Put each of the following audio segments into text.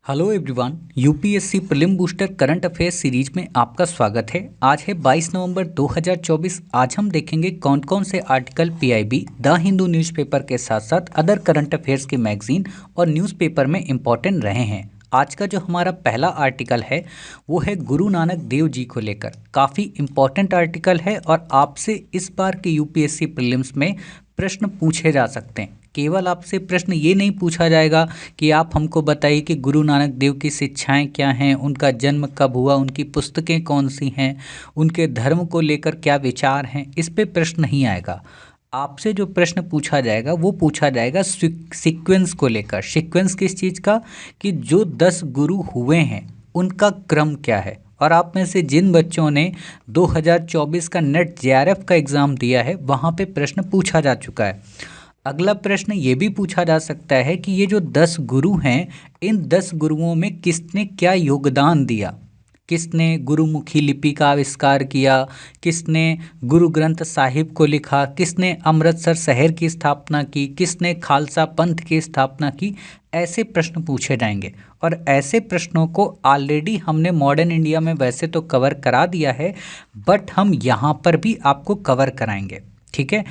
Hello everyone, UPSC prelim booster current affairs series में आपका स्वागत है। आज है 22 नवंबर 2024। आज हम देखेंगे कौन कौन से article PIB, the Hindu newspaper के साथ साथ अदर करंट अफेयर्स के मैगजीन और न्यूज़पेपर में इम्पॉर्टेंट रहे हैं। आज का जो हमारा पहला आर्टिकल है वो है गुरु नानक देव जी को लेकर। काफ़ी इम्पॉर्टेंट आर्टिकल है और आपसे इस बार के यूपीएससी प्रीलिम्स में प्रश्न पूछे जा सकते हैं। केवल आपसे प्रश्न ये नहीं पूछा जाएगा कि आप हमको बताइए कि गुरु नानक देव की शिक्षाएं क्या हैं, उनका जन्म कब हुआ, उनकी पुस्तकें कौन सी हैं, उनके धर्म को लेकर क्या विचार हैं। इस पे प्रश्न नहीं आएगा। आपसे जो प्रश्न पूछा जाएगा वो पूछा जाएगा सीक्वेंस को लेकर। सीक्वेंस किस चीज़ का, कि जो 10 गुरु हुए हैं उनका क्रम क्या है। और आप में से जिन बच्चों ने 2024 का नेट जेआरएफ का एग्ज़ाम दिया है वहाँ पे प्रश्न पूछा जा चुका है। अगला प्रश्न ये भी पूछा जा सकता है कि ये जो 10 गुरु हैं, इन 10 गुरुओं में किसने क्या योगदान दिया। किसने गुरुमुखी लिपि का आविष्कार किया, किसने गुरु ग्रंथ साहिब को लिखा, किसने अमृतसर शहर की स्थापना की, किसने खालसा पंथ की स्थापना की। ऐसे प्रश्न पूछे जाएंगे और ऐसे प्रश्नों को ऑलरेडी हमने मॉडर्न इंडिया में वैसे तो कवर करा दिया है, बट हम यहाँ पर भी आपको कवर कराएंगे। ठीक है।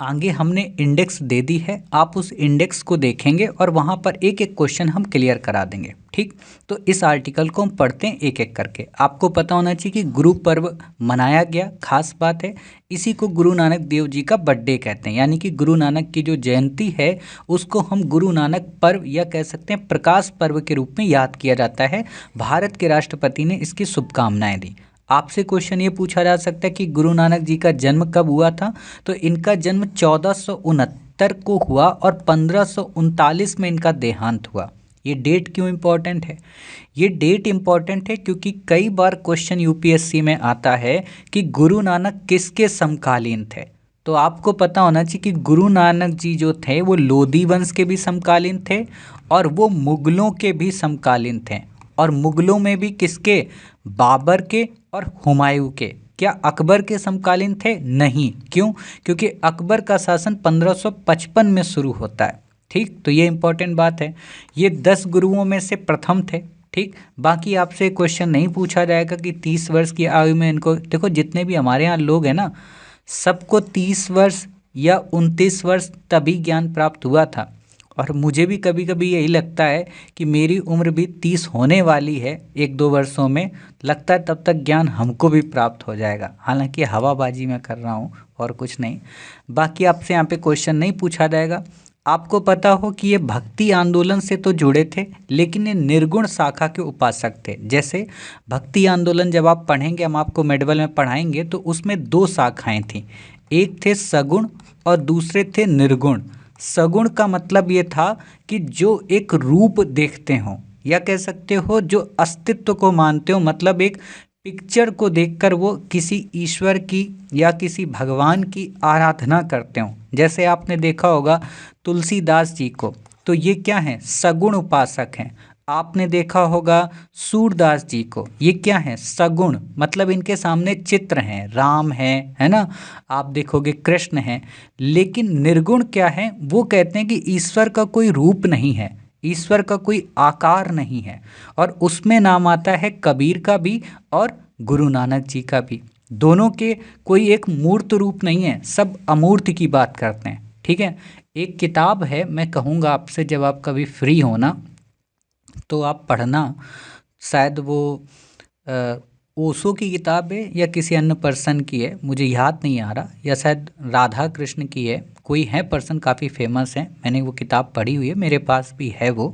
आगे हमने इंडेक्स दे दी है, आप उस इंडेक्स को देखेंगे और वहाँ पर एक एक क्वेश्चन हम क्लियर करा देंगे। ठीक, तो इस आर्टिकल को हम पढ़ते हैं एक एक करके। आपको पता होना चाहिए कि गुरु पर्व मनाया गया, खास बात है। इसी को गुरु नानक देव जी का बर्थडे कहते हैं, यानी कि गुरु नानक की जो जयंती है उसको हम गुरु नानक पर्व या कह सकते हैं प्रकाश पर्व के रूप में याद किया जाता है। भारत के राष्ट्रपति ने इसकी शुभकामनाएं दी। आपसे क्वेश्चन ये पूछा जा सकता है कि गुरु नानक जी का जन्म कब हुआ था, तो इनका जन्म 1469 को हुआ और 1539 में इनका देहांत हुआ। ये डेट क्यों इम्पोर्टेंट है? ये डेट इम्पोर्टेंट है क्योंकि कई बार क्वेश्चन यूपीएससी में आता है कि गुरु नानक किसके समकालीन थे। तो आपको पता होना चाहिए कि गुरु नानक जी जो थे वो लोधी वंश के भी समकालीन थे और वो मुगलों के भी समकालीन थे। और मुगलों में भी किसके? बाबर के और हुमायूं के। क्या अकबर के समकालीन थे? नहीं। क्यों? क्योंकि अकबर का शासन 1555 में शुरू होता है। ठीक, तो ये इंपॉर्टेंट बात है। ये 10 गुरुओं में से प्रथम थे। ठीक, बाकी आपसे क्वेश्चन नहीं पूछा जाएगा कि 30 वर्ष की आयु में इनको, देखो जितने भी हमारे यहाँ लोग हैं ना, सबको 30 वर्ष या 29 वर्ष तभी ज्ञान प्राप्त हुआ था। और मुझे भी कभी कभी यही लगता है कि मेरी उम्र भी 30 होने वाली है, 1-2 वर्षों में। लगता है तब तक ज्ञान हमको भी प्राप्त हो जाएगा। हालांकि हवाबाजी मैं कर रहा हूँ और कुछ नहीं। बाकी आपसे यहाँ पे क्वेश्चन नहीं पूछा जाएगा। आपको पता हो कि ये भक्ति आंदोलन से तो जुड़े थे, लेकिन ये निर्गुण शाखा के उपासक थे। जैसे भक्ति आंदोलन जब आप पढ़ेंगे, हम आपको मेडवल में पढ़ाएंगे, तो उसमें 2 शाखाएँ थीं। एक थे सगुण और दूसरे थे निर्गुण। सगुण का मतलब ये था कि जो एक रूप देखते हो, या कह सकते हो जो अस्तित्व को मानते हो, मतलब एक पिक्चर को देखकर वो किसी ईश्वर की या किसी भगवान की आराधना करते हो। जैसे आपने देखा होगा तुलसीदास जी को, तो ये क्या हैं? सगुण उपासक हैं। आपने देखा होगा सूरदास जी को, ये क्या है? सगुण, मतलब इनके सामने चित्र हैं, राम है ना, आप देखोगे कृष्ण हैं। लेकिन निर्गुण क्या है? वो कहते हैं कि ईश्वर का कोई रूप नहीं है, ईश्वर का कोई आकार नहीं है। और उसमें नाम आता है कबीर का भी और गुरु नानक जी का भी। दोनों के कोई एक मूर्त रूप नहीं है, सब अमूर्त की बात करते हैं। ठीक है। एक किताब है, मैं कहूँगा आपसे जब आप कभी फ्री हो ना तो आप पढ़ना। शायद वो ओशो की किताब है या किसी अन्य पर्सन की है, मुझे याद नहीं आ रहा, या शायद राधा कृष्ण की है। कोई है पर्सन, काफ़ी फेमस है। मैंने वो किताब पढ़ी हुई है, मेरे पास भी है वो,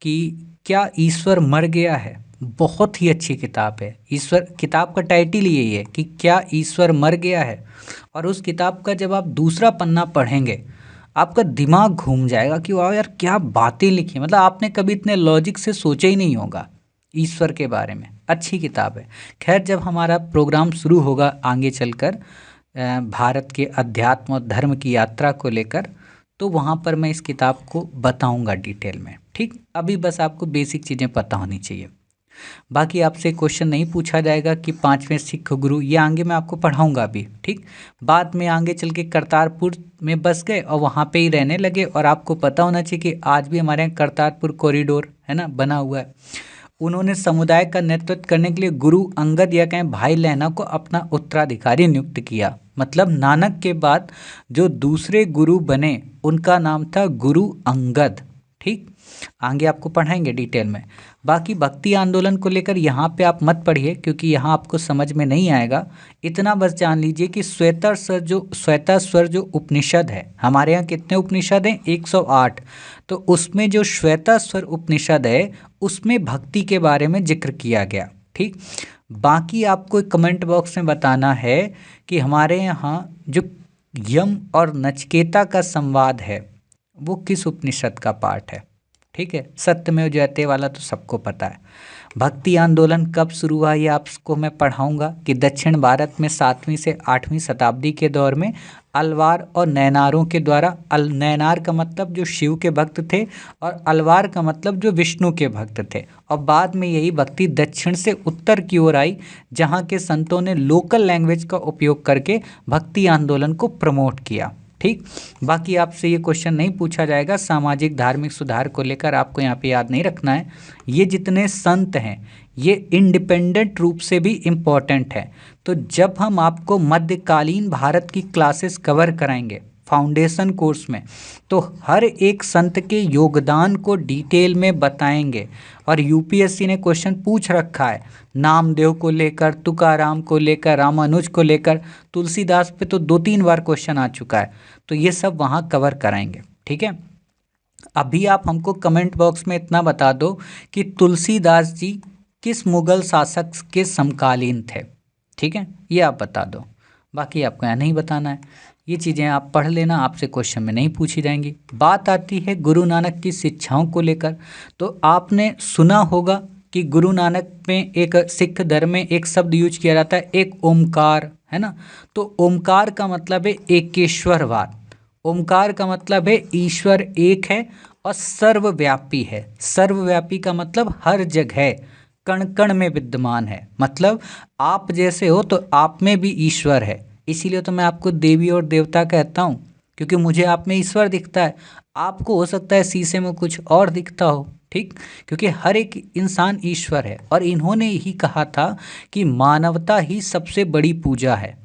कि क्या ईश्वर मर गया है। बहुत ही अच्छी किताब है। ईश्वर, किताब का टाइटल यही है कि क्या ईश्वर मर गया है। और उस किताब का जब आप दूसरा पन्ना पढ़ेंगे, आपका दिमाग घूम जाएगा कि वाह यार क्या बातें लिखी, मतलब आपने कभी इतने लॉजिक से सोचा ही नहीं होगा ईश्वर के बारे में। अच्छी किताब है। खैर, जब हमारा प्रोग्राम शुरू होगा आगे चलकर भारत के अध्यात्म और धर्म की यात्रा को लेकर, तो वहाँ पर मैं इस किताब को बताऊँगा डिटेल में। ठीक, अभी बस आपको बेसिक चीज़ें पता होनी चाहिए। बाकी आपसे क्वेश्चन नहीं पूछा जाएगा कि पांचवें सिख गुरु, ये आगे मैं आपको पढ़ाऊंगा अभी, ठीक। बाद में आगे चल के करतारपुर में बस गए और वहाँ पे ही रहने लगे। और आपको पता होना चाहिए कि आज भी हमारे यहाँ करतारपुर कॉरिडोर है ना बना हुआ है। उन्होंने समुदाय का नेतृत्व करने के लिए गुरु अंगद या कहें भाई लहना को अपना उत्तराधिकारी नियुक्त किया। मतलब नानक के बाद जो दूसरे गुरु बने उनका नाम था गुरु अंगद, ठीक। आगे आपको पढ़ाएंगे डिटेल में। बाकी भक्ति आंदोलन को लेकर यहाँ पे आप मत पढ़िए क्योंकि यहाँ आपको समझ में नहीं आएगा। इतना बस जान लीजिए कि श्वेताश्वर जो उपनिषद है, हमारे यहाँ कितने उपनिषद हैं? 108। तो उसमें जो श्वेताश्वर उपनिषद है उसमें भक्ति के बारे में जिक्र किया गया, ठीक। बाकी आपको कमेंट बॉक्स में बताना है कि हमारे यहाँ जो यम और नचिकेता का संवाद है वो किस उपनिषद का पाठ है, ठीक है। सत्यमेव जयते वाला तो सबको पता है। भक्ति आंदोलन कब शुरू हुआ ये आपको मैं पढ़ाऊंगा कि दक्षिण भारत में 7वीं से 8वीं शताब्दी के दौर में अलवार और नैनारों के द्वारा, नैनार का मतलब जो शिव के भक्त थे और अलवार का मतलब जो विष्णु के भक्त थे। और बाद में यही भक्ति दक्षिण से उत्तर की ओर आई जहाँ के संतों ने लोकल लैंग्वेज का उपयोग करके भक्ति आंदोलन को प्रमोट किया, ठीक। बाकी आपसे ये क्वेश्चन नहीं पूछा जाएगा। सामाजिक धार्मिक सुधार को लेकर आपको यहाँ पे याद नहीं रखना है। ये जितने संत हैं ये इंडिपेंडेंट रूप से भी इम्पॉर्टेंट है। तो जब हम आपको मध्यकालीन भारत की क्लासेस कवर कराएंगे फाउंडेशन कोर्स में तो हर एक संत के योगदान को डिटेल में बताएंगे। और यूपीएससी ने क्वेश्चन पूछ रखा है नामदेव को लेकर, तुकाराम को लेकर, रामानुज को लेकर, तुलसीदास पे तो 2-3 बार क्वेश्चन आ चुका है। तो ये सब वहाँ कवर कराएंगे, ठीक है। अभी आप हमको कमेंट बॉक्स में इतना बता दो कि तुलसीदास जी किस मुगल शासक के समकालीन थे, ठीक है, ये आप बता दो। बाकी आपको यहाँ नहीं बताना है। ये चीज़ें आप पढ़ लेना, आपसे क्वेश्चन में नहीं पूछी जाएंगी। बात आती है गुरु नानक की शिक्षाओं को लेकर। तो आपने सुना होगा कि गुरु नानक में एक सिख धर्म में एक शब्द यूज किया जाता है, एक ओमकार, है ना। तो ओमकार का मतलब है एकेश्वरवाद। ओमकार का मतलब है ईश्वर एक है और सर्वव्यापी है। सर्वव्यापी का मतलब हर जगह कण कण में विद्यमान है। मतलब आप जैसे हो तो आप में भी ईश्वर है। इसीलिए तो मैं आपको देवी और देवता कहता हूँ क्योंकि मुझे आप में ईश्वर दिखता है, आपको हो सकता है शीशे में कुछ और दिखता हो, ठीक। क्योंकि हर एक इंसान ईश्वर है। और इन्होंने ही कहा था कि मानवता ही सबसे बड़ी पूजा है।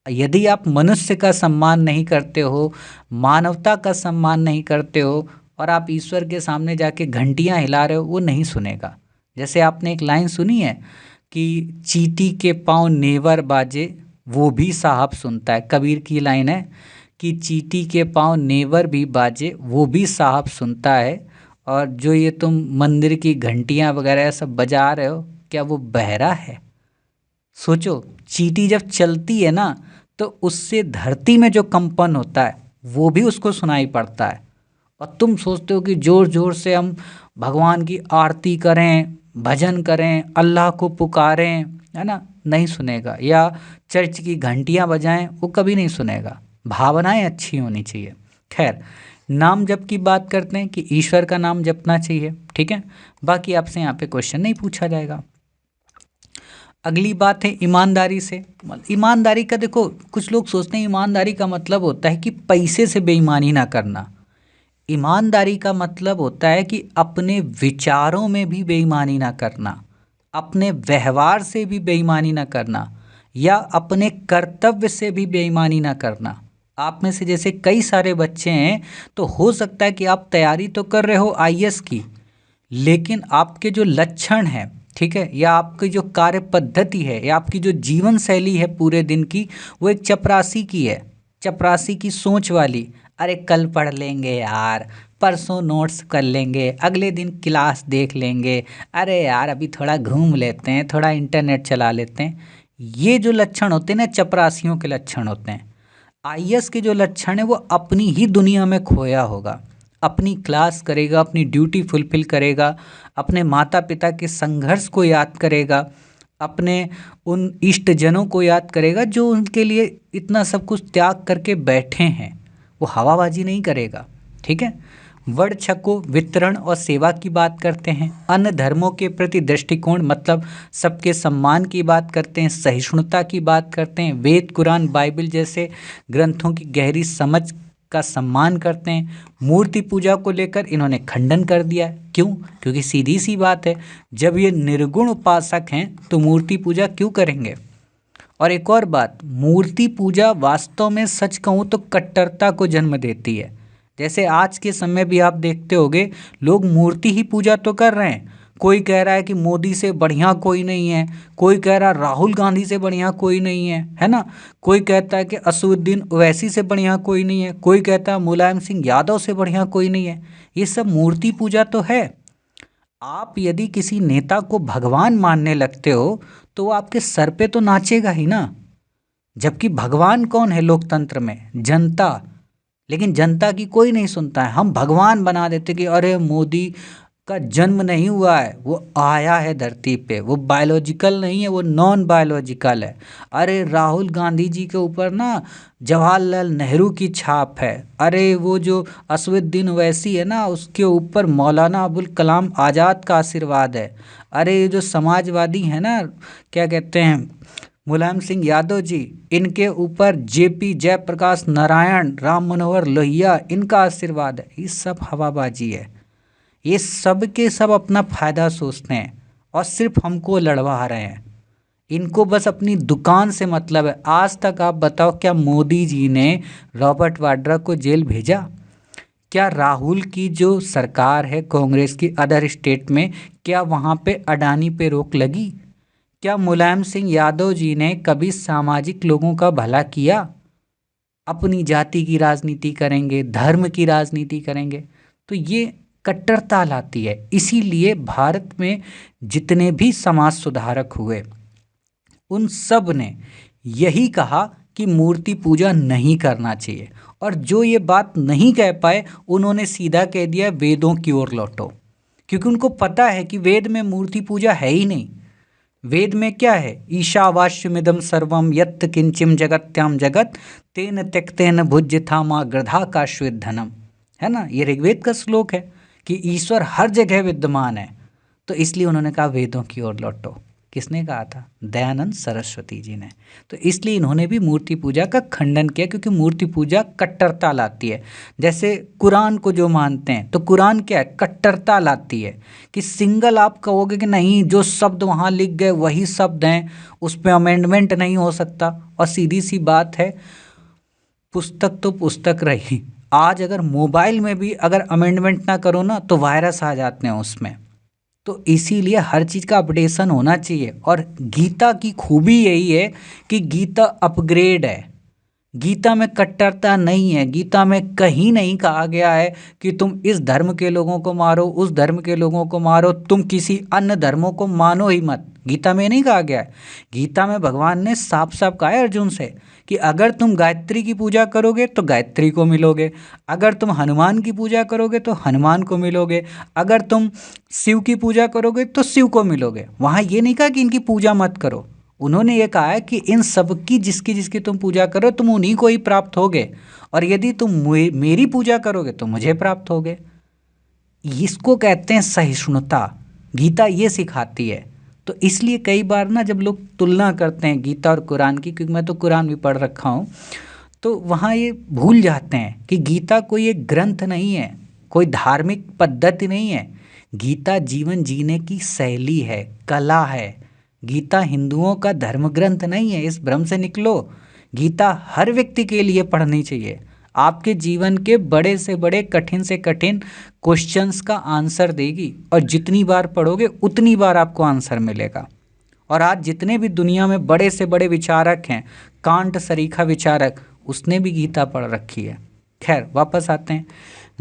यदि आप मनुष्य का सम्मान नहीं करते हो, मानवता का सम्मान नहीं करते हो और आप ईश्वर के सामने जाके घंटियां हिला रहे हो, वो नहीं सुनेगा। जैसे आपने एक लाइन सुनी है कि चींटी के पाँव नेवर बाजे वो भी साहब सुनता है। कबीर की लाइन है कि चींटी के पाँव नेवर भी बाजे वो भी साहब सुनता है। और जो ये तुम मंदिर की घंटियां वगैरह सब बजा रहे हो, क्या वो बहरा है? सोचो, चींटी जब चलती है ना तो उससे धरती में जो कंपन होता है वो भी उसको सुनाई पड़ता है। और तुम सोचते हो कि ज़ोर ज़ोर से हम भगवान की आरती करें, भजन करें, अल्लाह को पुकारें, है ना, नहीं सुनेगा। या चर्च की घंटियां बजाएं, वो कभी नहीं सुनेगा। भावनाएं अच्छी होनी चाहिए। खैर, नाम जप की बात करते हैं कि ईश्वर का नाम जपना चाहिए, ठीक है। बाकी आपसे यहाँ पे क्वेश्चन नहीं पूछा जाएगा। अगली बात है ईमानदारी से। ईमानदारी का देखो, कुछ लोग सोचते हैं ईमानदारी का मतलब होता है कि पैसे से बेईमानी ना करना। ईमानदारी का मतलब होता है कि अपने विचारों में भी बेईमानी ना करना, अपने व्यवहार से भी बेईमानी ना करना, या अपने कर्तव्य से भी बेईमानी ना करना। आप में से जैसे कई सारे बच्चे हैं तो हो सकता है कि आप तैयारी तो कर रहे हो आईएएस की, लेकिन आपके जो लक्षण हैं, ठीक है, या आपकी जो कार्य पद्धति है या आपकी जो जीवन शैली है पूरे दिन की, वो एक चपरासी की है, चपरासी की सोच वाली। अरे कल पढ़ लेंगे यार, परसों नोट्स कर लेंगे, अगले दिन क्लास देख लेंगे, अरे यार अभी थोड़ा घूम लेते हैं, थोड़ा इंटरनेट चला लेते हैं। ये जो लक्षण होते हैं ना, चपरासियों के लक्षण होते हैं। आईएएस के जो लक्षण है वो अपनी ही दुनिया में खोया होगा, अपनी क्लास करेगा, अपनी ड्यूटी फुलफिल करेगा, अपने माता पिता के संघर्ष को याद करेगा, अपने उन इष्टजनों को याद करेगा जो उनके लिए इतना सब कुछ त्याग करके बैठे हैं। वो हवाबाजी नहीं करेगा, ठीक है। वर्ण छको वितरण और सेवा की बात करते हैं। अन्य धर्मों के प्रति दृष्टिकोण मतलब सबके सम्मान की बात करते हैं, सहिष्णुता की बात करते हैं, वेद कुरान बाइबल जैसे ग्रंथों की गहरी समझ का सम्मान करते हैं। मूर्ति पूजा को लेकर इन्होंने खंडन कर दिया है। क्यों? क्योंकि सीधी सी बात है, जब ये निर्गुण उपासक हैं तो मूर्ति पूजा क्यों करेंगे। और एक और बात, मूर्ति पूजा वास्तव में सच कहूँ तो कट्टरता को जन्म देती है। जैसे आज के समय भी आप देखते होंगे लोग मूर्ति ही पूजा तो कर रहे हैं। कोई कह रहा है कि मोदी से बढ़िया कोई नहीं है, कोई कह रहा है राहुल गांधी से बढ़िया कोई नहीं है ना। कोई कहता है कि असदुद्दीन ओवैसी से बढ़िया कोई नहीं है, कोई कहता है मुलायम सिंह यादव से बढ़िया कोई नहीं है। ये सब मूर्ति पूजा तो है। आप यदि किसी नेता को भगवान मानने लगते हो तो वो आपके सर पे तो नाचेगा ही ना। जबकि भगवान कौन है लोकतंत्र में? जनता। लेकिन जनता की कोई नहीं सुनता है। हम भगवान बना देते कि अरे मोदी का जन्म नहीं हुआ है, वो आया है धरती पे, वो बायोलॉजिकल नहीं है, वो नॉन बायोलॉजिकल है। अरे राहुल गांधी जी के ऊपर ना जवाहरलाल नेहरू की छाप है। अरे वो जो असदुद्दीन ओवैसी है ना, उसके ऊपर मौलाना अबुल कलाम आज़ाद का आशीर्वाद है। अरे ये जो समाजवादी है ना, क्या कहते हैं, मुलायम सिंह यादव जी, इनके ऊपर जेपी जयप्रकाश नारायण, राम मनोहर लोहिया, इनका आशीर्वाद है। ये सब हवाबाजी है। ये सब के सब अपना फायदा सोचते हैं और सिर्फ हमको लड़वा रहे हैं। इनको बस अपनी दुकान से मतलब है। आज तक आप बताओ, क्या मोदी जी ने रॉबर्ट वाड्रा को जेल भेजा? क्या राहुल की जो सरकार है कांग्रेस की अदर स्टेट में, क्या वहाँ पे अडानी पे रोक लगी? क्या मुलायम सिंह यादव जी ने कभी सामाजिक लोगों का भला किया? अपनी जाति की राजनीति करेंगे, धर्म की राजनीति करेंगे, तो ये कट्टरता लाती है। इसीलिए भारत में जितने भी समाज सुधारक हुए उन सब ने यही कहा कि मूर्ति पूजा नहीं करना चाहिए। और जो ये बात नहीं कह पाए उन्होंने सीधा कह दिया वेदों की ओर लौटो, क्योंकि उनको पता है कि वेद में मूर्ति पूजा है ही नहीं। वेद में क्या है? ईशावास्यमिदं सर्वम यत् किंचिम जगत्याम जगत तेन त्यक्तेन भुज्यथामा गृधाकाश्विद्धनम, है ना। ये ऋग्वेद का श्लोक है कि ईश्वर हर जगह विद्यमान है। तो इसलिए उन्होंने कहा वेदों की ओर लौटो। किसने कहा था? दयानंद सरस्वती जी ने। तो इसलिए इन्होंने भी मूर्ति पूजा का खंडन किया, क्योंकि मूर्ति पूजा कट्टरता लाती है। जैसे कुरान को जो मानते हैं, तो कुरान क्या है? कट्टरता लाती है कि सिंगल आप कहोगे कि नहीं, जो शब्द वहाँ लिख गए वही शब्द हैं, उस पर अमेंडमेंट नहीं हो सकता। और सीधी सी बात है, पुस्तक तो पुस्तक रही। आज अगर मोबाइल में भी अगर अमेंडमेंट ना करो ना तो वायरस आ जाते हैं उसमें। तो इसीलिए हर चीज़ का अपडेशन होना चाहिए। और गीता की खूबी यही है कि गीता अपग्रेड है। गीता में कट्टरता नहीं है। गीता में कहीं नहीं कहा गया है कि तुम इस धर्म के लोगों को मारो, उस धर्म के लोगों को मारो, तुम किसी अन्य धर्मों को मानो ही मत। गीता में नहीं कहा गया है। गीता में भगवान ने साफ साफ कहा है अर्जुन से कि अगर तुम गायत्री की पूजा करोगे तो गायत्री को मिलोगे, अगर तुम हनुमान की पूजा करोगे तो हनुमान को मिलोगे, अगर तुम शिव की पूजा करोगे तो शिव को मिलोगे। वहाँ ये नहीं कहा कि इनकी पूजा मत करो। उन्होंने ये कहा है कि इन सब की जिसकी जिसकी तुम पूजा करो तुम उन्हीं को ही प्राप्त होगे, और यदि तुम मेरी पूजा करोगे तो मुझे प्राप्त होगे। इसको कहते हैं सहिष्णुता। गीता ये सिखाती है। तो इसलिए कई बार ना जब लोग तुलना करते हैं गीता और कुरान की, क्योंकि मैं तो कुरान भी पढ़ रखा हूँ, तो वहाँ ये भूल जाते हैं कि गीता कोई एक ग्रंथ नहीं है, कोई धार्मिक पद्धति नहीं है। गीता जीवन जीने की शैली है, कला है। गीता हिंदुओं का धर्म ग्रंथ नहीं है, इस भ्रम से निकलो। गीता हर व्यक्ति के लिए पढ़नी चाहिए। आपके जीवन के बड़े से बड़े, कठिन से कठिन क्वेश्चंस का आंसर देगी, और जितनी बार पढ़ोगे उतनी बार आपको आंसर मिलेगा। और आज जितने भी दुनिया में बड़े से बड़े विचारक हैं, कांट सरीखा विचारक, उसने भी गीता पढ़ रखी है। खैर वापस आते हैं।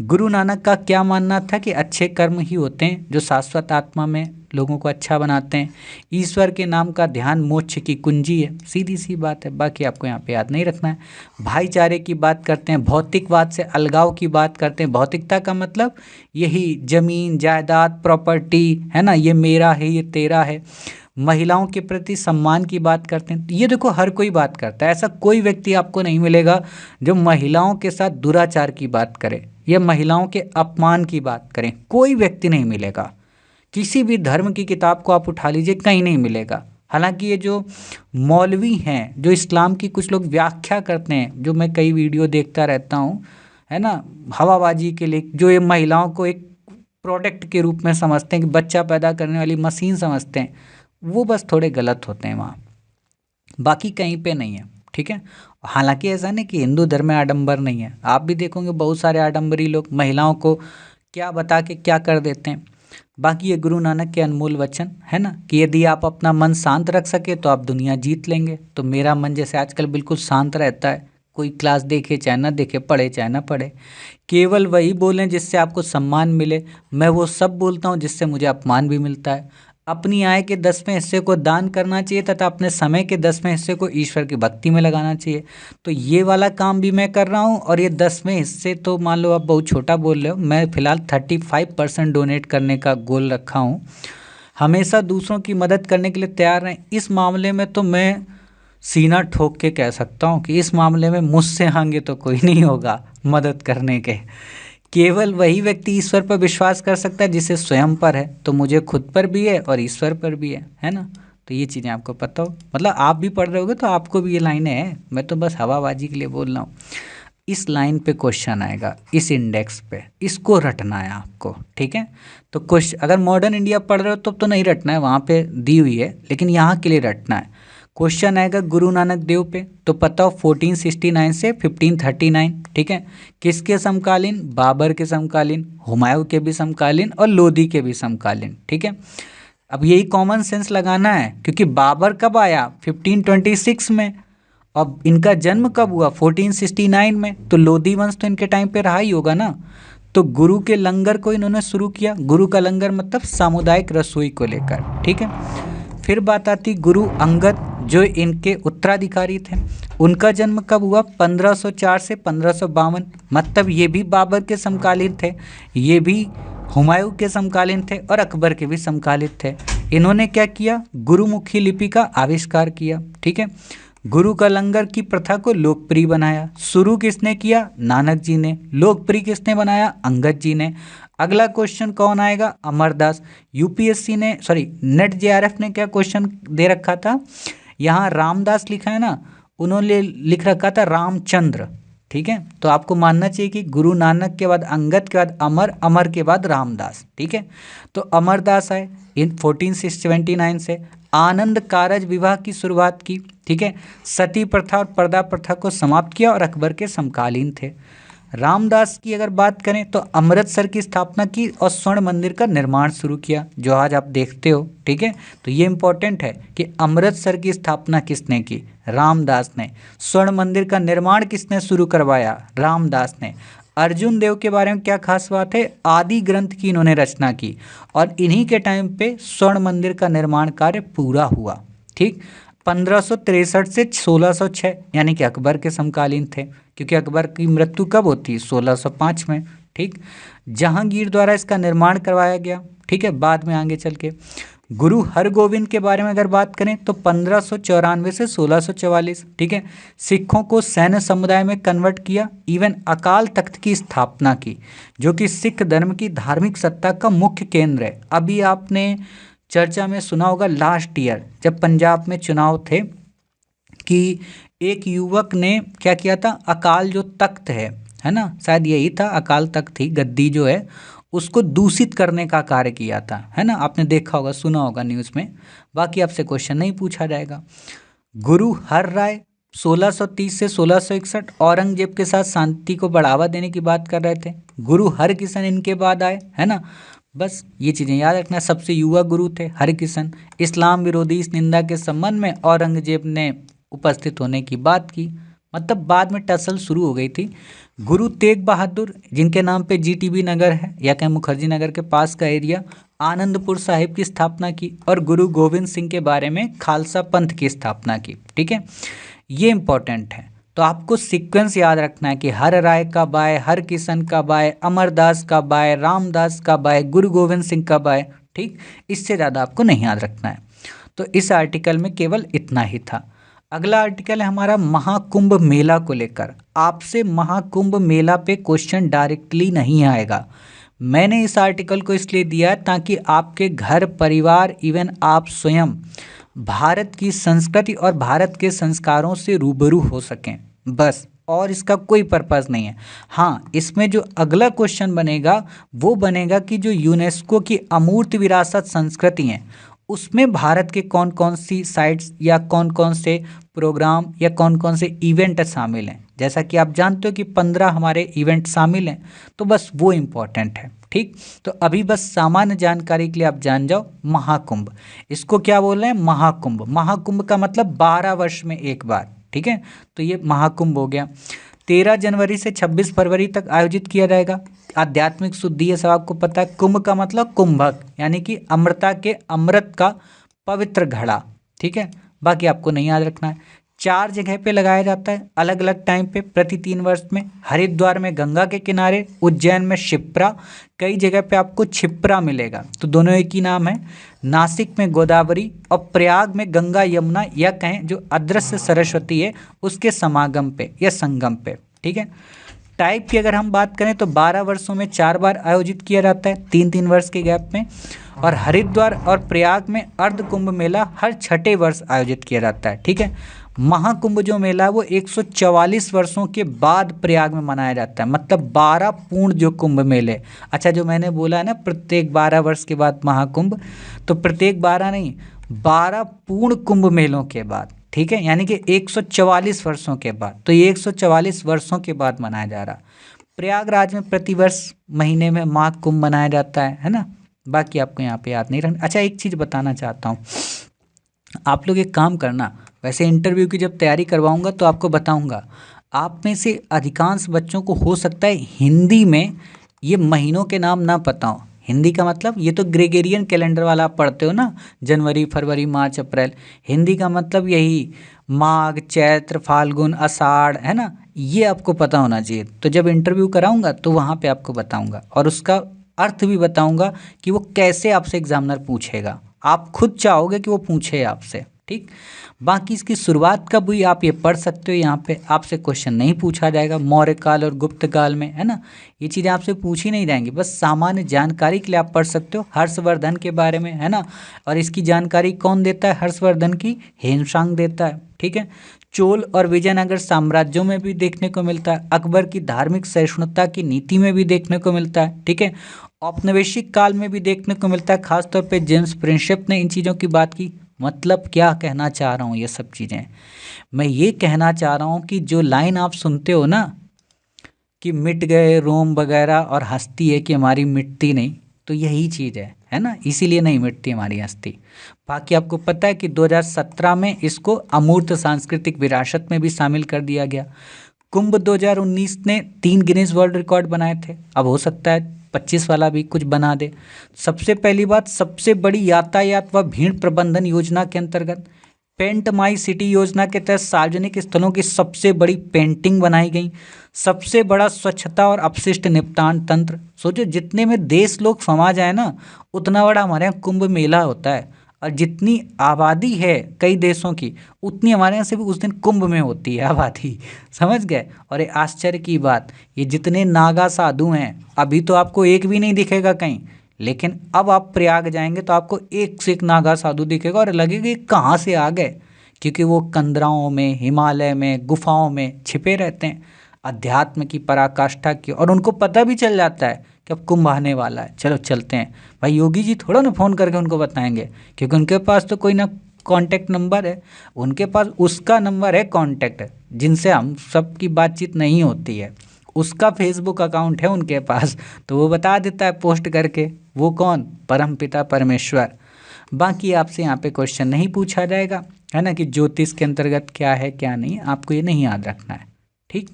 गुरु नानक का क्या मानना था कि अच्छे कर्म ही होते हैं जो शाश्वत आत्मा में लोगों को अच्छा बनाते हैं। ईश्वर के नाम का ध्यान मोक्ष की कुंजी है। सीधी सी बात है, बाकी आपको यहाँ पे याद नहीं रखना है। भाईचारे की बात करते हैं, भौतिकवाद से अलगाव की बात करते हैं। भौतिकता का मतलब यही जमीन जायदाद प्रॉपर्टी, है ना, ये मेरा है ये तेरा है। महिलाओं के प्रति सम्मान की बात करते हैं। ये देखो हर कोई बात करता है, ऐसा कोई व्यक्ति आपको नहीं मिलेगा जो महिलाओं के साथ दुराचार की बात करे या महिलाओं के अपमान की बात करें, कोई व्यक्ति नहीं मिलेगा। किसी भी धर्म की किताब को आप उठा लीजिए, कहीं नहीं मिलेगा। हालांकि ये जो मौलवी हैं, जो इस्लाम की कुछ लोग व्याख्या करते हैं, जो मैं कई वीडियो देखता रहता हूँ, है ना, हवाबाजी के लिए, जो ये महिलाओं को एक प्रोडक्ट के रूप में समझते हैं कि बच्चा पैदा करने वाली मशीन समझते हैं, वो बस थोड़े गलत होते हैं वहाँ, बाकी कहीं पे नहीं है। ठीक है। हालांकि ऐसा नहीं कि हिंदू धर्म में आडंबर नहीं है, आप भी देखोगे बहुत सारे आडंबरी लोग महिलाओं को क्या बता के क्या कर देते हैं। बाकी ये गुरु नानक के अनमोल वचन है ना कि यदि आप अपना मन शांत रख सके तो आप दुनिया जीत लेंगे। तो मेरा मन जैसे आजकल बिल्कुल शांत रहता है, कोई क्लास देखे चाहे ना देखे, पढ़े चाहे ना पढ़े, केवल वही बोलें जिससे आपको सम्मान मिले। मैं वो सब बोलता हूँ जिससे मुझे अपमान भी मिलता है। अपनी आय के 10वें हिस्से को दान करना चाहिए तथा अपने समय के 10वें हिस्से को ईश्वर की भक्ति में लगाना चाहिए। तो ये वाला काम भी मैं कर रहा हूँ। और ये 10वें हिस्से तो मान लो आप बहुत छोटा बोल रहे हो, मैं फ़िलहाल 35% डोनेट करने का गोल रखा हूँ। हमेशा दूसरों की मदद करने के लिए तैयार रहें। इस मामले में तो मैं सीना ठोक के कह सकता हूँ कि इस मामले में मुझसे आगे तो कोई नहीं होगा मदद करने के। केवल वही व्यक्ति ईश्वर पर विश्वास कर सकता है जिसे स्वयं पर है। तो मुझे खुद पर भी है और ईश्वर पर भी है ना। तो ये चीज़ें आपको पता हो, मतलब आप भी पढ़ रहे होगे तो आपको भी ये लाइनें हैं, मैं तो बस हवाबाजी के लिए बोल रहा हूँ। इस लाइन पे क्वेश्चन आएगा, इस इंडेक्स पे, इसको रटना है आपको। ठीक है। तो क्वेश्चन अगर मॉडर्न इंडिया पढ़ रहे हो तो नहीं रटना है, वहाँ पे दी हुई है, लेकिन यहाँ के लिए रटना है। क्वेश्चन आएगा गुरु नानक देव पे, तो पता हो 1469 से 1539। ठीक है। किसके समकालीन? बाबर के समकालीन, हुमायूं के भी समकालीन और लोदी के भी समकालीन। ठीक है। अब यही कॉमन सेंस लगाना है, क्योंकि बाबर कब आया? 1526 में। अब इनका जन्म कब हुआ? 1469 में। तो लोधी वंश तो इनके टाइम पे रहा ही होगा ना। तो गुरु के लंगर को इन्होंने शुरू किया। गुरु का लंगर मतलब सामुदायिक रसोई को लेकर। ठीक है। फिर बात आती गुरु अंगद, जो इनके उत्तराधिकारी थे। उनका जन्म कब हुआ? 1504 से 1552। मतलब ये भी बाबर के समकालीन थे, ये भी हुमायूं के समकालीन थे और अकबर के भी समकालीन थे। इन्होंने क्या किया? गुरुमुखी लिपि का आविष्कार किया। ठीक है। गुरु का लंगर की प्रथा को लोकप्रिय बनाया। शुरू किसने किया? नानक जी ने। लोकप्रिय किसने बनाया? अंगद जी ने। अगला क्वेश्चन कौन आएगा? अमरदास। यूपीएससी ने, सॉरी नेट जेआरएफ ने क्या क्वेश्चन दे रखा था? यहाँ रामदास लिखा है ना, उन्होंने लिख रखा था रामचंद्र। ठीक है। तो आपको मानना चाहिए कि गुरु नानक के बाद अंगद के बाद अमर, अमर के बाद रामदास। ठीक है। तो अमरदास आए इन 1479 से। आनंद कारज विवाह की शुरुआत की। ठीक है। सती प्रथा और पर्दा प्रथा को समाप्त किया और अकबर के समकालीन थे। रामदास की अगर बात करें तो अमृतसर की स्थापना की और स्वर्ण मंदिर का निर्माण शुरू किया, जो आज आप देखते हो। ठीक है। तो ये इंपॉर्टेंट है कि अमृतसर की स्थापना किसने की? रामदास ने। स्वर्ण मंदिर का निर्माण किसने शुरू करवाया? रामदास ने। अर्जुन देव के बारे में क्या खास बात है? आदि ग्रंथ की इन्होंने रचना की और इन्हीं के टाइम पे स्वर्ण मंदिर का निर्माण कार्य पूरा हुआ। ठीक। 1563 से 1606, यानी कि अकबर के समकालीन थे, क्योंकि अकबर की मृत्यु कब होती है? 1605 में। ठीक। जहांगीर द्वारा इसका निर्माण करवाया गया। ठीक है। बाद में आगे चल के गुरु हरगोविंद के बारे में अगर बात करें तो 1594 से 1644। ठीक है। सिखों को सैन्य समुदाय में कन्वर्ट किया। इवन अकाल तख्त की स्थापना की, जो कि सिख धर्म की धार्मिक सत्ता का मुख्य केंद्र है। अभी आपने चर्चा में सुना होगा लास्ट ईयर जब पंजाब में चुनाव थे कि एक युवक ने क्या किया था? अकाल जो तख्त है ना, शायद यही था, अकाल तख्त थी, गद्दी जो है, उसको दूषित करने का कार्य किया था, है ना। आपने देखा होगा, सुना होगा न्यूज़ में। बाकी आपसे क्वेश्चन नहीं पूछा जाएगा। गुरु हर राय 1630 से 1661 औरंगजेब के साथ शांति को बढ़ावा देने की बात कर रहे थे। गुरु हरकिशन इनके बाद आए, है ना। बस ये चीज़ें याद रखना। सबसे युवा गुरु थे हरकिशन। इस्लाम विरोधी इस निंदा के संबंध में औरंगजेब ने उपस्थित होने की बात की, मतलब बाद में टसल शुरू हो गई थी। गुरु तेग बहादुर, जिनके नाम पे जीटीबी नगर है या कहें मुखर्जी नगर के पास का एरिया, आनंदपुर साहिब की स्थापना की और गुरु गोविंद सिंह के बारे में खालसा पंथ की स्थापना की। ठीक है। ये इंपॉर्टेंट है। तो आपको सीक्वेंस याद रखना है कि हर राय का बाय, हर किशन का बाय, अमरदास का बाय, रामदास का बाय, गुरु गोविंद सिंह का बाय। ठीक। इससे ज़्यादा आपको नहीं याद रखना है। तो इस आर्टिकल में केवल इतना ही था। अगला आर्टिकल है हमारा महाकुंभ मेला को लेकर। आपसे महाकुंभ मेला पे क्वेश्चन डायरेक्टली नहीं आएगा। मैंने इस आर्टिकल को इसलिए दिया है ताकि आपके घर परिवार इवन आप स्वयं भारत की संस्कृति और भारत के संस्कारों से रूबरू हो सकें, बस, और इसका कोई पर्पस नहीं है। हाँ, इसमें जो अगला क्वेश्चन बनेगा वो बनेगा कि जो यूनेस्को की अमूर्त विरासत संस्कृति हैं उसमें भारत के कौन कौन सी साइट्स या कौन कौन से प्रोग्राम या कौन कौन से इवेंट शामिल हैं। जैसा कि आप जानते हो कि 15 हमारे इवेंट शामिल हैं, तो बस वो इम्पोर्टेंट है। ठीक, तो अभी बस सामान्य जानकारी के लिए आप जान जाओ महाकुंभ, इसको क्या बोल रहे हैं, महाकुंभ। महाकुंभ का मतलब 12 वर्ष में एक बार। ठीक है, तो ये महाकुंभ हो गया। 13 जनवरी से 26 फरवरी तक आयोजित किया जाएगा। आध्यात्मिक शुद्धि, ये सब आपको पता है। कुंभ का मतलब कुंभक, यानी कि अमृता के अमृत का पवित्र घड़ा। ठीक है, बाकी आपको नहीं याद रखना है। 4 जगह पे लगाया जाता है अलग अलग टाइम पे प्रति 3 वर्ष में। हरिद्वार में गंगा के किनारे, उज्जैन में शिप्रा, कई जगह पे आपको क्षिप्रा मिलेगा, तो दोनों एक ही नाम है। नासिक में गोदावरी और प्रयाग में गंगा यमुना, या कहें जो अदृश्य सरस्वती है उसके समागम पे या संगम पे। ठीक है, टाइप की अगर हम बात करें तो 12 वर्षों में 4 बार आयोजित किया जाता है, 3-3 वर्ष के गैप में। और हरिद्वार और प्रयाग में अर्ध कुंभ मेला हर 6ठे वर्ष आयोजित किया जाता है। ठीक है, महाकुंभ जो मेला है वो 144 वर्षों के बाद प्रयाग में मनाया जाता है, मतलब 12 पूर्ण जो कुंभ मेले। अच्छा, जो मैंने बोला है ना प्रत्येक 12 वर्ष के बाद महाकुंभ, तो प्रत्येक 12 नहीं, 12 पूर्ण कुंभ मेलों के बाद। ठीक है, यानी कि 144 वर्षों के बाद, तो ये 144 वर्षों के बाद मनाया जा रहा। प्रयागराज में प्रतिवर्ष महीने में माघ कुंभ मनाया जाता है ना। बाकी आपको यहाँ पे याद नहीं रखना। अच्छा, एक चीज़ बताना चाहता हूँ, आप लोग एक काम करना, वैसे इंटरव्यू की जब तैयारी करवाऊंगा तो आपको बताऊंगा, आप में से अधिकांश बच्चों को हो सकता है हिंदी में ये महीनों के नाम ना पता हो। हिंदी का मतलब ये तो ग्रेगोरियन कैलेंडर वाला आप पढ़ते हो ना, जनवरी फरवरी मार्च अप्रैल। हिंदी का मतलब यही माघ चैत्र फाल्गुन आषाढ़, है ना, ये आपको पता होना चाहिए। तो जब इंटरव्यू कराऊंगा तो वहाँ पे आपको बताऊंगा और उसका अर्थ भी बताऊंगा कि वो कैसे आपसे एग्जामिनर पूछेगा। आप खुद चाहोगे कि वो पूछे आपसे। ठीक, बाकी इसकी शुरुआत कब हुई आप ये पढ़ सकते हो, यहाँ पे आपसे क्वेश्चन नहीं पूछा जाएगा। मौर्य काल और गुप्त काल में, है ना, ये चीज़ें आपसे पूछी नहीं जाएंगी, बस सामान्य जानकारी के लिए आप पढ़ सकते हो। हर्षवर्धन के बारे में, है ना, और इसकी जानकारी कौन देता है, हर्षवर्धन की हेमशांग देता है। ठीक है, चोल और विजयनगर साम्राज्यों में भी देखने को मिलता है, अकबर की धार्मिक सहिष्णुता की नीति में भी देखने को मिलता है। ठीक है, औपनिवेशिक काल में भी देखने को मिलता है, खासतौर पे जेम्स प्रिंसेप ने इन चीज़ों की बात की। मतलब क्या कहना चाह रहा हूँ, ये सब चीज़ें मैं ये कहना चाह रहा हूँ कि जो लाइन आप सुनते हो ना कि मिट गए रोम वगैरह और हस्ती है कि हमारी मिटती नहीं, तो यही चीज़ है ना, इसीलिए नहीं मिटती हमारी हस्ती। बाकी आपको पता है कि 2017 में इसको अमूर्त सांस्कृतिक विरासत में भी शामिल कर दिया गया। कुंभ 2019 ने 3 गिनीज वर्ल्ड रिकॉर्ड बनाए थे, अब हो सकता है 25 वाला भी कुछ बना दे। सबसे पहली बात, सबसे बड़ी यातायात व भीड़ प्रबंधन योजना के अंतर्गत पेंट माई सिटी योजना के तहत सार्वजनिक स्थलों की सबसे बड़ी पेंटिंग बनाई गई। सबसे बड़ा स्वच्छता और अपशिष्ट निपटान तंत्र। सोचो, जितने में देश लोग समा जाए ना उतना बड़ा हमारे यहाँ कुंभ मेला होता है, और जितनी आबादी है कई देशों की उतनी हमारे यहाँ से भी उस दिन कुंभ में होती है आबादी। समझ गए। और ये आश्चर्य की बात, ये जितने नागा साधु हैं अभी तो आपको एक भी नहीं दिखेगा कहीं, लेकिन अब आप प्रयाग जाएंगे तो आपको एक से एक नागा साधु दिखेगा और लगेगा ये कहाँ से आ गए, क्योंकि वो कंदराओं में, हिमालय में, गुफाओं में छिपे रहते हैं, अध्यात्म की पराकाष्ठा की, और उनको पता भी चल जाता है कि अब कुंभ आने वाला है। चलो चलते हैं भाई, योगी जी थोड़ा ना फ़ोन करके उनको बताएंगे, क्योंकि उनके पास तो कोई ना कांटेक्ट नंबर है, उनके पास उसका नंबर है कांटेक्ट जिनसे हम सब की बातचीत नहीं होती है, उसका फेसबुक अकाउंट है उनके पास, तो वो बता देता है पोस्ट करके। वो कौन, परमपिता परमेश्वर। बाकी आपसे यहाँ पे क्वेश्चन नहीं पूछा जाएगा, है ना, कि ज्योतिष के अंतर्गत क्या है क्या नहीं, आपको ये नहीं याद रखना है। ठीक,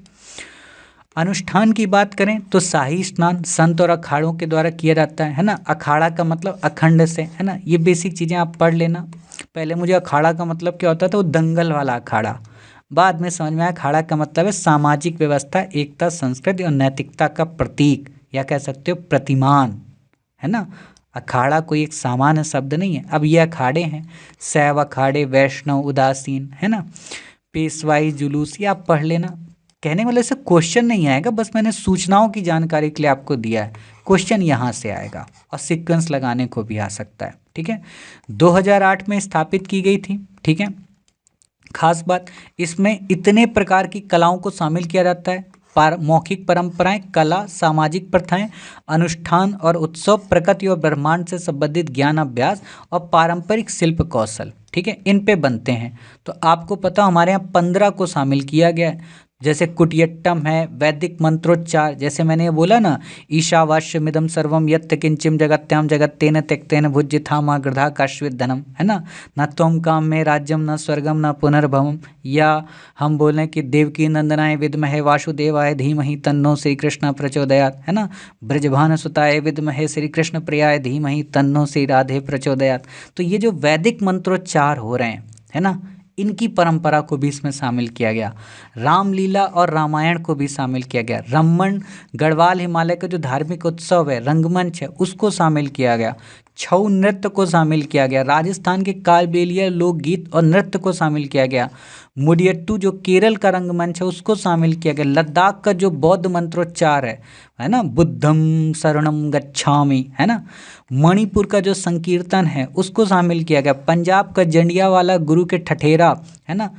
अनुष्ठान की बात करें तो शाही स्नान संत और अखाड़ों के द्वारा किया जाता है ना। अखाड़ा का मतलब अखंड से, है ना, ये बेसिक चीज़ें आप पढ़ लेना। पहले मुझे अखाड़ा का मतलब क्या होता था, वो दंगल वाला अखाड़ा, बाद में समझ में आया अखाड़ा का मतलब है सामाजिक व्यवस्था, एकता, संस्कृति और नैतिकता का प्रतीक, या कह सकते हो प्रतिमान, है ना। अखाड़ा कोई एक सामान्य शब्द नहीं है। अब ये अखाड़े हैं, शैव अखाड़े, वैष्णव, उदासीन, है ना, पेशवाई, जुलूस, ये आप पढ़ लेना। कहने वाले से क्वेश्चन नहीं आएगा, बस मैंने सूचनाओं की जानकारी के लिए आपको दिया है। क्वेश्चन यहाँ से आएगा और सीक्वेंस लगाने को भी आ सकता है। ठीक है, 2008 में स्थापित की गई थी। ठीक है, खास बात इसमें इतने प्रकार की कलाओं को शामिल किया जाता है। मौखिक परंपराएं, कला, सामाजिक प्रथाएं, अनुष्ठान और उत्सव, प्रकृति और ब्रह्मांड से संबंधित ज्ञान अभ्यास और पारंपरिक शिल्प कौशल, ठीक है, इन पे बनते हैं। तो आपको पता हमारे यहाँ 15 को शामिल किया गया है, जैसे कुटियट्टम है, वैदिक मंत्रोच्चार, जैसे मैंने ये बोला ना, ईशावास्यमिदं सर्वम यत् किंचिम जगत्याम जगत्तेन त्यक्तेन भुज्यथामा गृधा काश्वित धनम, है ना, न त्वं काम में राज्यम न स्वर्गम न पुनर्भवम। या हम बोलें कि देवकी नंदनाय विद्महे वासुदेवाय धीमहि तन्नो श्री कृष्ण प्रचोदयात्, है ना, ब्रजभान सुताय विद्महे श्री कृष्ण प्रियाय धीमहि तन्नो श्री राधे प्रचोदयात्। तो ये जो वैदिक मंत्रोच्चार हो रहे हैं, है ना, इनकी परंपरा को भी इसमें शामिल किया गया। रामलीला और रामायण को भी शामिल किया गया। रमन, गढ़वाल हिमालय का जो धार्मिक उत्सव है, रंगमंच है, उसको शामिल किया गया। छऊ नृत्य को शामिल किया गया। राजस्थान के कालबेलिया लोकगीत और नृत्य को शामिल किया गया। मुडियट्टू जो केरल का रंगमंच है, उसको शामिल किया गया। लद्दाख का जो बौद्ध मंत्रोच्चार है ना, बुद्धम शरणम गच्छामि, है ना, मणिपुर का जो संकीर्तन है उसको शामिल किया गया। पंजाब का जंडियावाला गुरु के ठठेरा, है ना,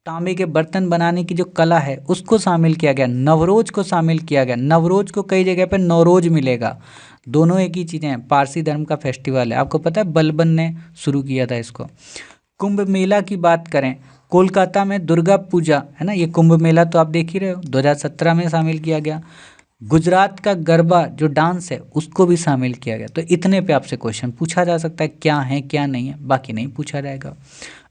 तांबे के बर्तन बनाने की जो कला है उसको शामिल किया गया। नवरोज को शामिल किया गया। नवरोज को कई जगह पे नौरोज मिलेगा, दोनों एक ही चीज़ें हैं। पारसी धर्म का फेस्टिवल है, आपको पता है बलबन ने शुरू किया था इसको। कुंभ मेला की बात करें, कोलकाता में दुर्गा पूजा, है ना, ये कुंभ मेला तो आप देख ही रहे हो, 2017 में शामिल किया गया। गुजरात का गरबा जो डांस है उसको भी शामिल किया गया। तो इतने पे आपसे क्वेश्चन पूछा जा सकता है, क्या है क्या नहीं है, बाकी नहीं पूछा जाएगा।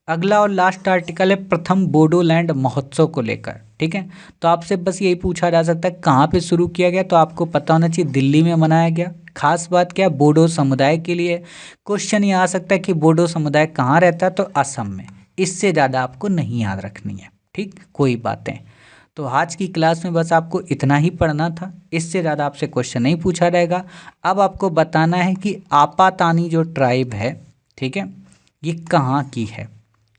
अगला और लास्ट आर्टिकल है प्रथम बोडोलैंड महोत्सव को लेकर। ठीक है, तो आपसे बस यही पूछा जा सकता है कहाँ पे शुरू किया गया, तो आपको पता होना चाहिए दिल्ली में मनाया गया। खास बात क्या, बोडो समुदाय के लिए। क्वेश्चन ये आ सकता है कि बोडो समुदाय कहाँ रहता है, तो असम में। इससे ज़्यादा आपको नहीं याद रखनी है। ठीक, कोई बातें। तो आज की क्लास में बस आपको इतना ही पढ़ना था, इससे ज़्यादा आपसे क्वेश्चन नहीं पूछा जाएगा। अब आपको बताना है कि आपातानी जो ट्राइब है, ठीक है, ये कहाँ की है,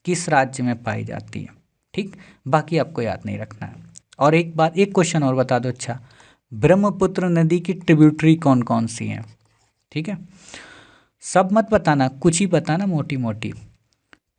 किस राज्य में पाई जाती है। ठीक, बाकी आपको याद नहीं रखना है। और एक बात, एक क्वेश्चन और बता दो, अच्छा, ब्रह्मपुत्र नदी की ट्रिब्यूटरी कौन कौन सी हैं। ठीक है, सब मत बताना, कुछ ही बताना, मोटी मोटी।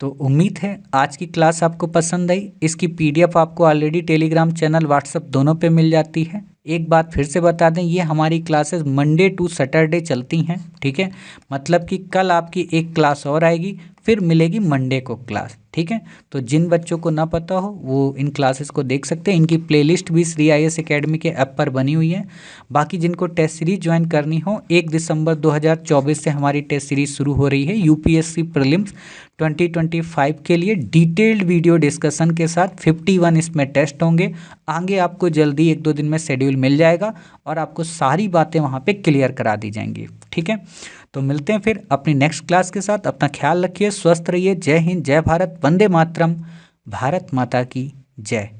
तो उम्मीद है आज की क्लास आपको पसंद आई। इसकी पीडीएफ आपको ऑलरेडी टेलीग्राम चैनल, व्हाट्सएप दोनों पे मिल जाती है। एक बात फिर से बता दें, ये हमारी क्लासेस मंडे टू सैटरडे चलती हैं। ठीक है, मतलब कि कल आपकी एक क्लास और आएगी, फिर मिलेगी मंडे को क्लास। ठीक है, तो जिन बच्चों को ना पता हो वो इन क्लासेस को देख सकते हैं। इनकी प्लेलिस्ट भी श्री IAS एकेडमी के ऐप पर बनी हुई है। बाकी जिनको टेस्ट सीरीज ज्वाइन करनी हो, 1 दिसंबर 2024 से हमारी टेस्ट सीरीज शुरू हो रही है। यूपीएससी प्रीलिम्स 2025 के लिए डिटेल्ड वीडियो डिस्कशन के साथ 51 इसमें टेस्ट होंगे। आगे आपको जल्दी 1-2 दिन में शेड्यूल मिल जाएगा और आपको सारी बातें वहाँ पे क्लियर करा दी जाएंगी। ठीक है, तो मिलते हैं फिर अपनी नेक्स्ट क्लास के साथ। अपना ख्याल रखिए, स्वस्थ रहिए। जय हिंद, जय भारत, वंदे मातरम, भारत माता की जय।